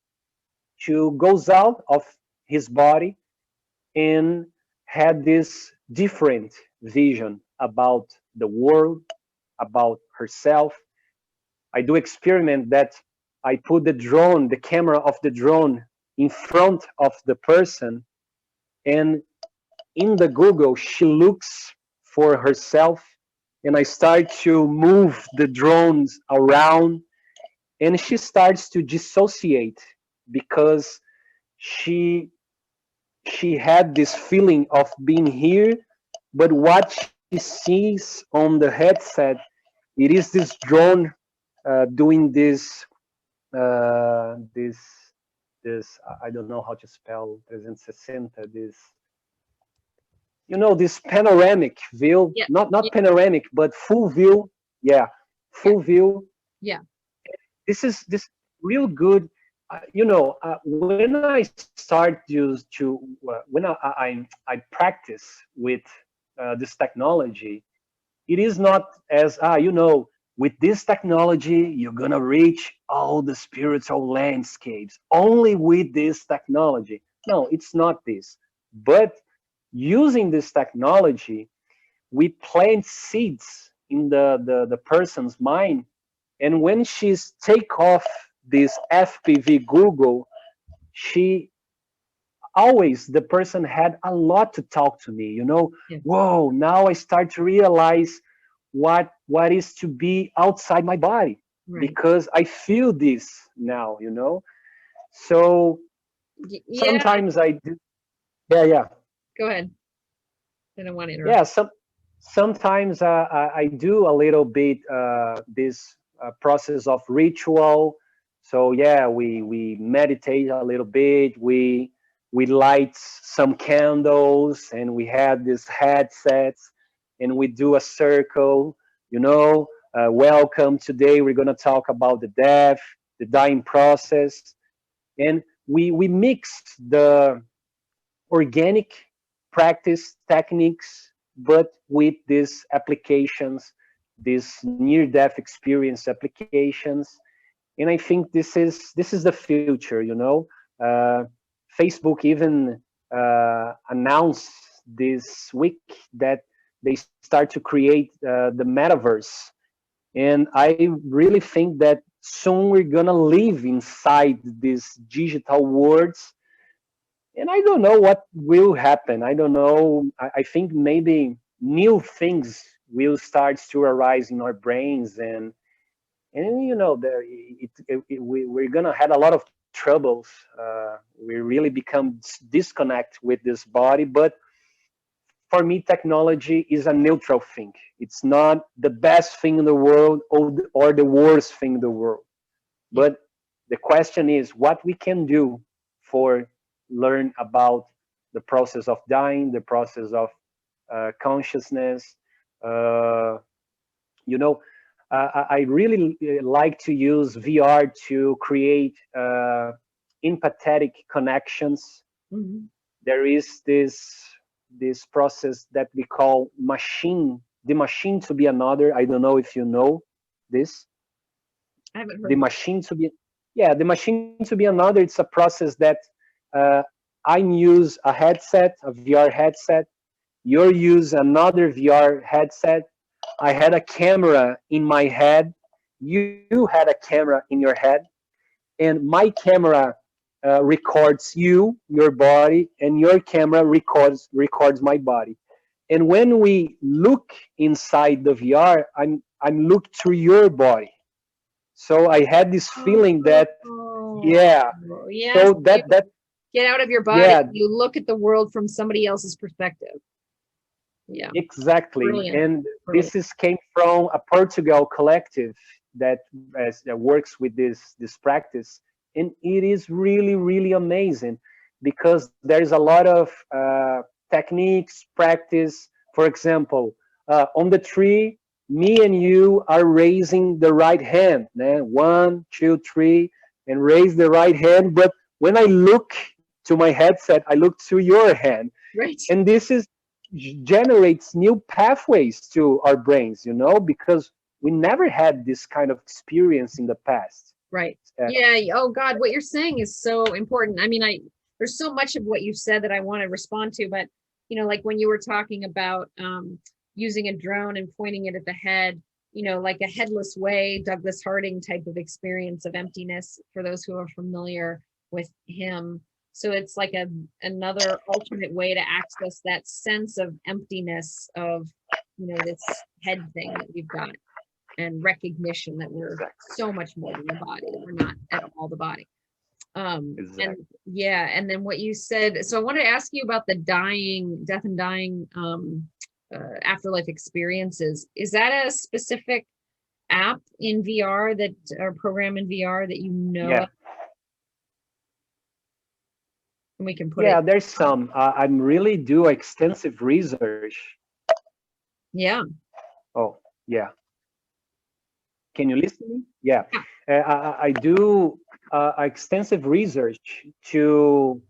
goes out of his body, and had this different vision about the world, about herself. I do experiment that I put the camera of the drone in front of the person, and in the Google, she looks for herself, and I start to move the drones around, and she starts to dissociate because she she had this feeling of being here, but what she sees on the headset, it is this drone doing this this I don't know how to spell 360, this, you know, this panoramic view, Yeah. not Yeah. panoramic but full view. Yeah, Yeah. full view. Yeah. This real good. You know, when I start when I practice with this technology, it is not as, you know, with this technology you're gonna reach all the spiritual landscapes only with this technology. No, it's not this. But using this technology, we plant seeds in the person's mind, and when she's take off this FPV Google, she always, the person had a lot to talk to me, you know. Yeah. Whoa, now I start to realize what is to be outside my body, Right. because I feel this now, you know. So Yeah. sometimes I do. Yeah, yeah. Go ahead. I don't want to interrupt. Yeah, sometimes I do a little bit this process of ritual. So yeah, we meditate a little bit. We light some candles, and we have these headsets, and we do a circle. You know, welcome. Today we're gonna talk about the death, the dying process, and we mix the organic practice techniques, but with these applications, these near-death experience applications. And I think this is the future. You know, uh, Facebook even announced this week that they start to create the metaverse, and I really think that soon we're gonna live inside these digital worlds, and I don't know what will happen. I don't know. I think maybe new things will start to arise in our brains, and you know, we're gonna have a lot of troubles. We really become disconnect with this body. But for me, technology is a neutral thing. It's not the best thing in the world, or the worst thing in the world. Yeah. But the question is what we can do for learn about the process of dying, the process of consciousness. Uh, you know, I really like to use VR to create empathetic connections. Mhm. There is this process that we call the machine to be another. I don't know if you know this. I haven't The heard that. machine to be, yeah, the machine to be another. It's a process that uh, I use a headset, a VR headset. You use another VR headset. I had a camera in my head. You had a camera in your head, and my camera records your body, and your camera records my body. And when we look inside the VR, I'm look through your body. So I had this feeling that, Oh, yeah. yes. So You that get out of your body. yeah, You look at the world from somebody else's perspective. Yeah. exactly. Brilliant. And Brilliant. this is came from a Portugal collective that works with this practice, and it is really amazing, because there is a lot of techniques, practice. For example, on the tree, me and you are raising the right hand. One, two, three, and raise the right hand. But when I look to my headset, I look to your hand, Right. and this is generates new pathways to our brains, you know, because we never had this kind of experience in the past. Right. Uh, Yeah. Oh God, what you're saying is so important. I mean, there's so much of what you said that I want to respond to, but like when you were talking about using a drone and pointing it at the head, like a headless way, Douglas Harding type of experience of emptiness for those who are familiar with him. So it's like another alternate way to access that sense of emptiness, of this head thing that we've got, and recognition that we're Exactly. so much more than the body, that we're not at all the body. Exactly. And yeah, and then what you said, so I wanted to ask you about the death and dying afterlife experiences. Is that a specific app in VR that, or program in VR that Yeah. of? And we can put Yeah, it. there's some. I'm really do extensive research. Yeah. Oh, yeah. Can you listen to me? Yeah. Yeah. I do extensive research to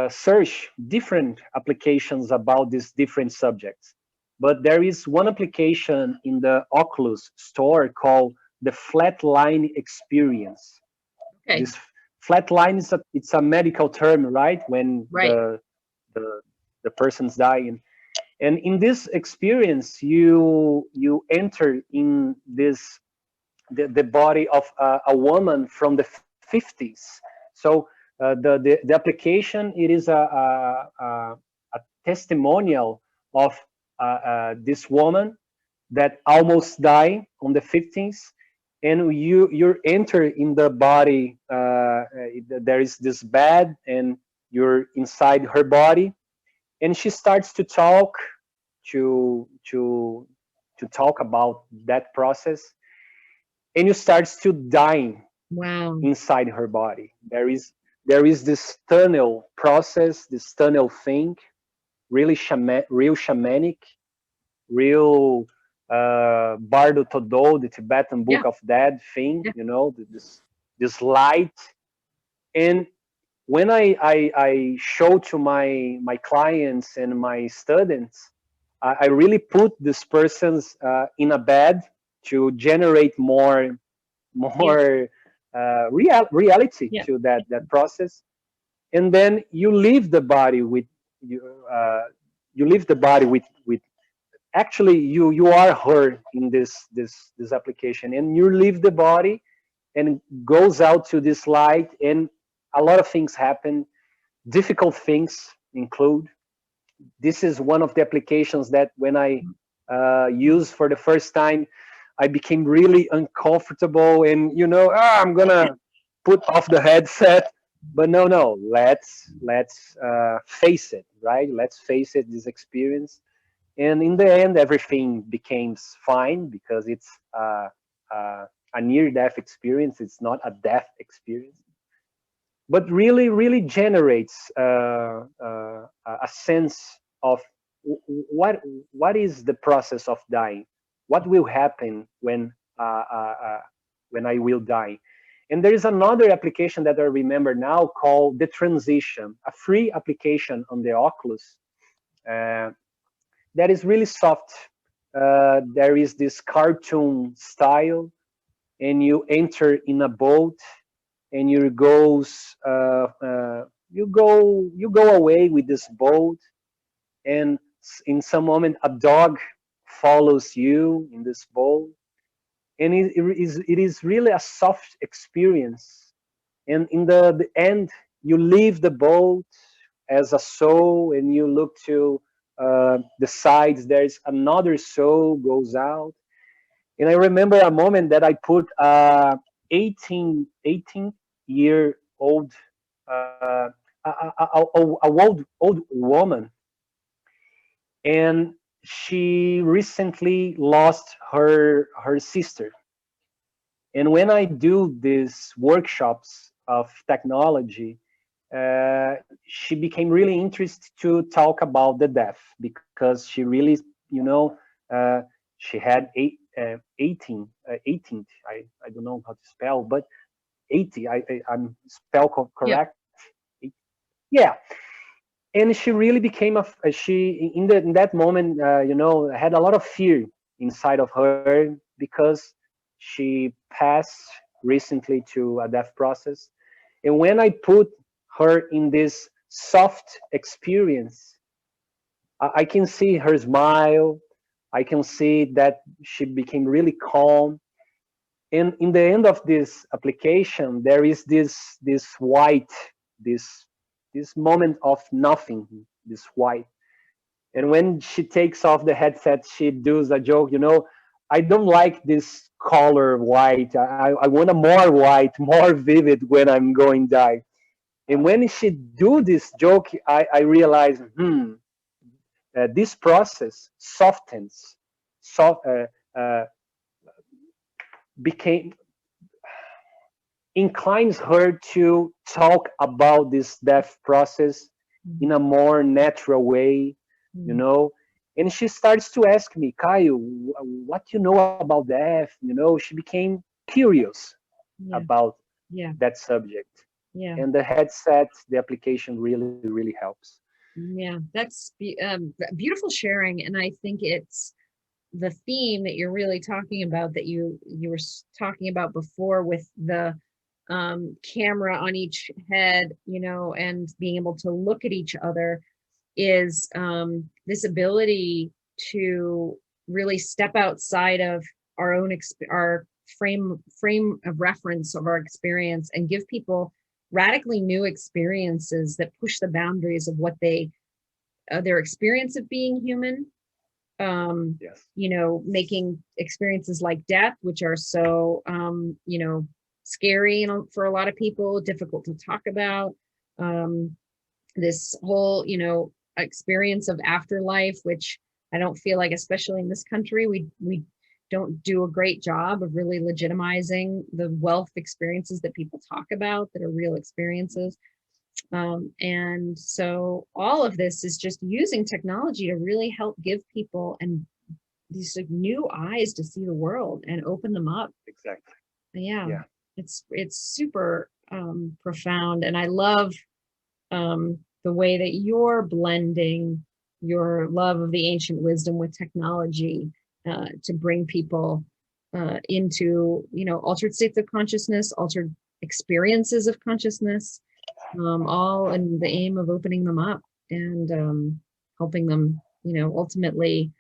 search different applications about these different subjects. But there is one application in the Oculus store called the flatline experience. Okay. This flatline is it's a medical term, right? When Right. the person's dying. And in this experience, you enter in this the body of a woman from the 50s. So the application, it is a testimonial of this woman that almost died on the 50s, and you enter in the body. There is this bed, and you're inside her body, and she starts to talk to to to talk about that process, and you start to dying. Wow. Inside her body there is this tunnel process, this tunnel thing, really real shamanic, real Bardo Todo, the Tibetan Yeah. Book of Dead thing, Yeah. this light. And when I show to my clients and my students, I really put these persons in a bed to generate more Yeah. reality Yeah. to that process. And then you leave the body with you you leave the body with actually you are her in this application, and you leave the body and goes out to this light, and a lot of things happen. Difficult things include, this is one of the applications that when I use for the first time, I became really uncomfortable, and I'm gonna put off the headset. But no, let's face it, right? Let's face it, this experience. And in the end, everything became fine, because it's a near-death experience. It's not a death experience, but really generates a sense of what is the process of dying, what will happen when I will die. And there is another application that I remember now called The Transition, a free application on the Oculus that is really soft. There is this cartoon style, and you enter in a boat, and you go away with this boat, and in some moment a dog follows you in this boat, and it is really a soft experience. And in the end, you leave the boat as a soul, and you look to the sides, there's another soul goes out. And I remember a moment that I put 18-year old old woman, and she recently lost her sister. And when I do these workshops of technology, she became really interested to talk about the death, because she really, you know, uh, she had 18. I don't know how to spell, but 80. I'm spell Yeah. correct. Yeah, and she really became she in that moment, had a lot of fear inside of her, because she passed recently to a death process. And when I put her in this soft experience, I can see her smile. I can see that she became really calm. And in the end of this application, there is this white, this this moment of nothing, this white. And when she takes off the headset, she does a joke, you know, I don't like this color white. I want a more white, more vivid when I'm going die. And when she do this joke, I realize, this process softens, soft, uh, became inclines her to talk about this death process in a more natural way, you Mm. know. And she starts to ask me, Kaio, what you know about death? You know, she became curious Yeah, about yeah, that subject. yeah, And the headset, the application really helps. yeah. That's beautiful sharing, and I think it's the theme that you're really talking about that you were talking about before with the camera on each head, and being able to look at each other is this ability to really step outside of our own our frame of reference of our experience and give people radically new experiences that push the boundaries of what their experience of being human, Yes. making experiences like death, which are so scary, for a lot of people, difficult to talk about. um, this whole experience of afterlife, which I don't feel like, especially in this country, we don't do a great job of really legitimizing the wealth experiences that people talk about that are real experiences. And so all of this is just using technology to really help give people and these like new eyes to see the world and open them up. Exactly. Yeah, Yeah. it's super profound, and I love the way that you're blending your love of the ancient wisdom with technology to bring people into altered states of consciousness, altered experiences of consciousness, all in the aim of opening them up and helping them, ultimately.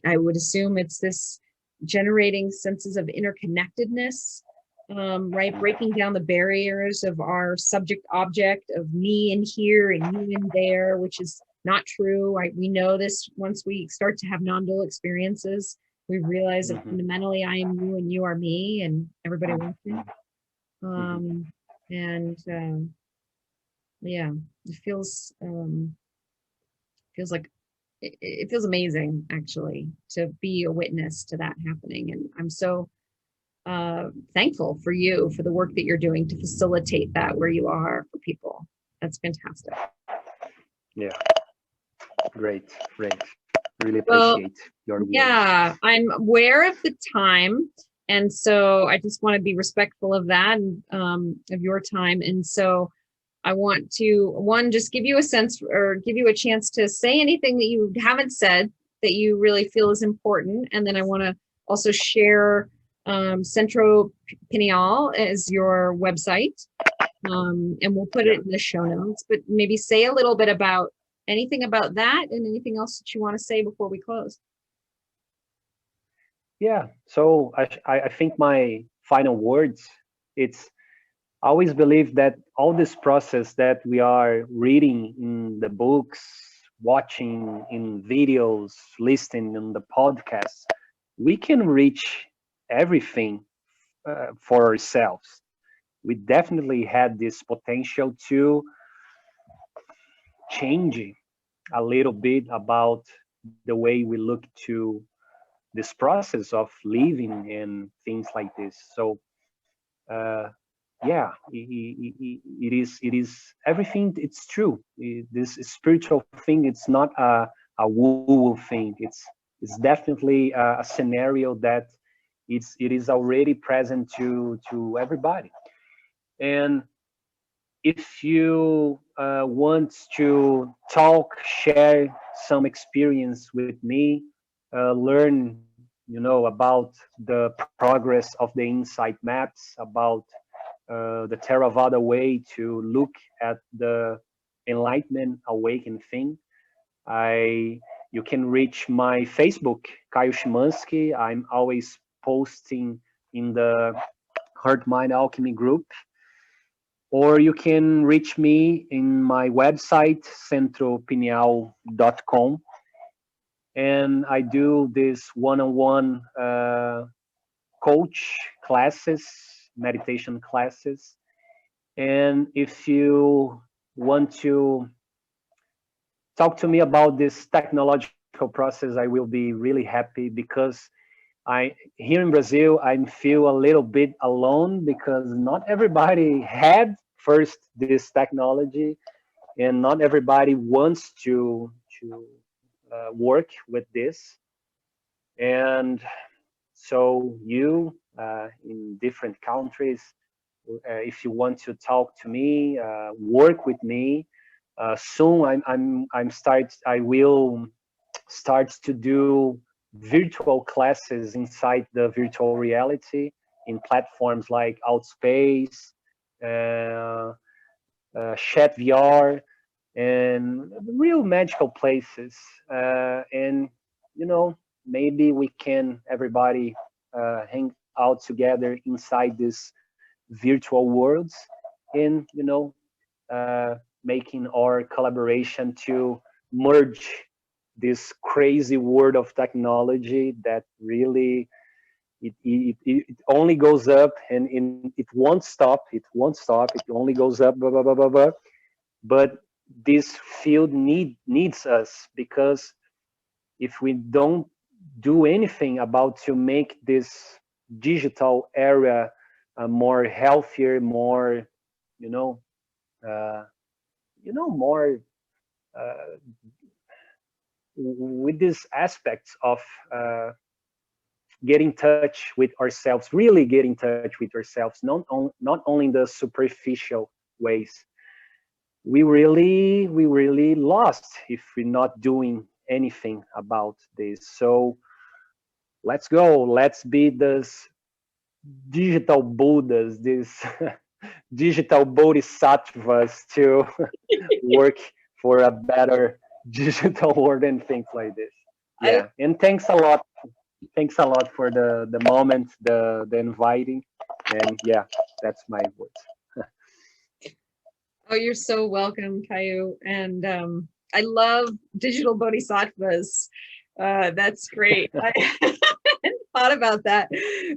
I would assume it's this generating senses of interconnectedness, right? Breaking down the barriers of our subject object, of me in here and you in there, which is not true. Right? We know this once we start to have non-dual experiences. We realize that Hmm. fundamentally I am you and you are me, and everybody wants me. Hmm. Um, and yeah, it feels like it feels amazing, actually, to be a witness to that happening. And I'm so thankful for you for the work that you're doing to facilitate that where you are for people. That's fantastic. Yeah. Great. Great. Really Well, appreciate your words. yeah, I'm aware of the time. And so I just want to be respectful of that, of your time. And so I want to, one, just give you a sense or give you a chance to say anything that you haven't said that you really feel is important. And then I want to also share Centro Pineal as your website. And we'll put Yeah. it in the show notes, but maybe say a little bit about anything about that and anything else that you want to say before we close. Yeah. So I think my final words, it's I always believe that all this process that we are reading in the books, watching in videos, listening in the podcasts, we can reach everything for ourselves. We definitely had this potential to change a little bit about the way we look to this process of living and things like this. So uh, yeah, it is everything. It's true. This spiritual thing, it's not a woo thing. It's definitely a scenario that it is already present to everybody. And if you want to talk, share some experience with me, learn, about the progress of the insight maps, about the Theravada way to look at the enlightenment awakened thing. I You can reach my Facebook, Kaio Shimanski. I'm always posting in the Heart Mind Alchemy group, or you can reach me in my website centropineal.com. and I do this one-on-one coach classes, meditation classes. And if you want to talk to me about this technological process, I will be really happy, because I here in Brazil I feel a little bit alone, because not everybody had first this technology, and not everybody wants to work with this. And so you in different countries, if you want to talk to me, work with me, soon I will start to do virtual classes inside the virtual reality in platforms like Outspace, uh, Chat VR, and real magical places. And you know, maybe we can everybody hang out together inside these virtual worlds, in making our collaboration to merge this crazy world of technology that really it only goes up, and it won't stop. It won't stop. It only goes up, blah, blah, blah, blah, blah. But this field needs us, because if we don't do anything about to make this digital era more healthier, more you know uh, more uh, with these aspects of get in touch with ourselves, really get in touch with ourselves, not only in the superficial ways. We really lost if we're not doing anything about this. So let's go. Let's be this digital Buddhas, these digital bodhisattvas to work for a better digital world and things like this. I, Yeah, and thanks a lot. Thanks a lot for the moment, the inviting, and yeah, that's my words. oh, you're so welcome, Kaio. And I love digital bodhisattvas. That's great. I hadn't thought about that,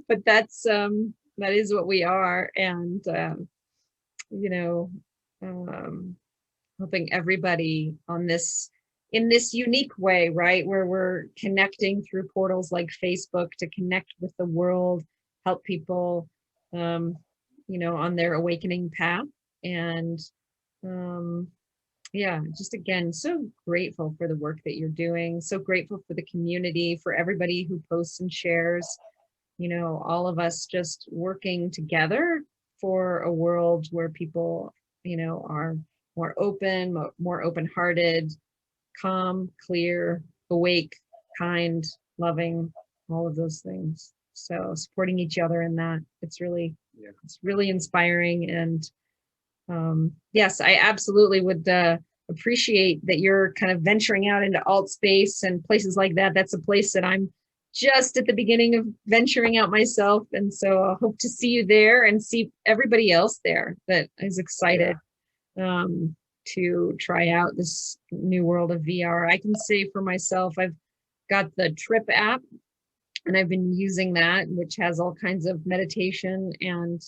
but that is what we are. And you know, um, helping everybody on this in this unique way, right? Where we're connecting through portals like Facebook to connect with the world, help people, um, on their awakening path. And um, yeah, just again, so grateful for the work that you're doing. So grateful for the community, for everybody who posts and shares, all of us just working together for a world where people, are more open, more open-hearted, calm, clear, awake, kind, loving, all of those things. So supporting each other in that, it's really inspiring. And yes, I absolutely would appreciate that you're kind of venturing out into alt space and places like that. That's a place that I'm just at the beginning of venturing out myself. And so I hope to see you there and see everybody else there that is excited to try out this new world of VR. I can say for myself, I've got the Trip app and I've been using that, which has all kinds of meditation and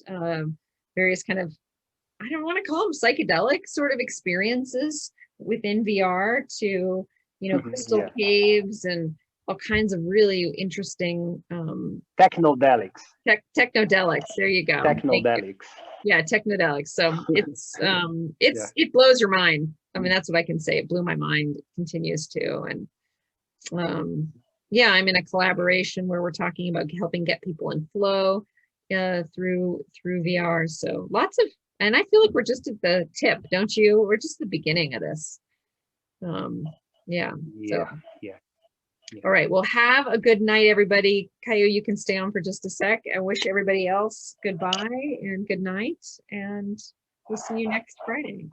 various kind of, I don't want to call them psychedelic sort of experiences within VR to, crystal caves and all kinds of really interesting Technodelics. Technodelics. There you go. Technodelics. Yeah, technodelics. So it blows your mind. I mean, that's what I can say. It blew my mind. It continues to. And I'm in a collaboration where we're talking about helping get people in flow through VR. So lots of, and I feel like we're just at the tip, don't you? We're just the beginning of this. Yeah. All right. Well, have a good night, everybody. Kaio, you can stay on for just a sec. I wish everybody else goodbye and good night. And we'll see you next Friday.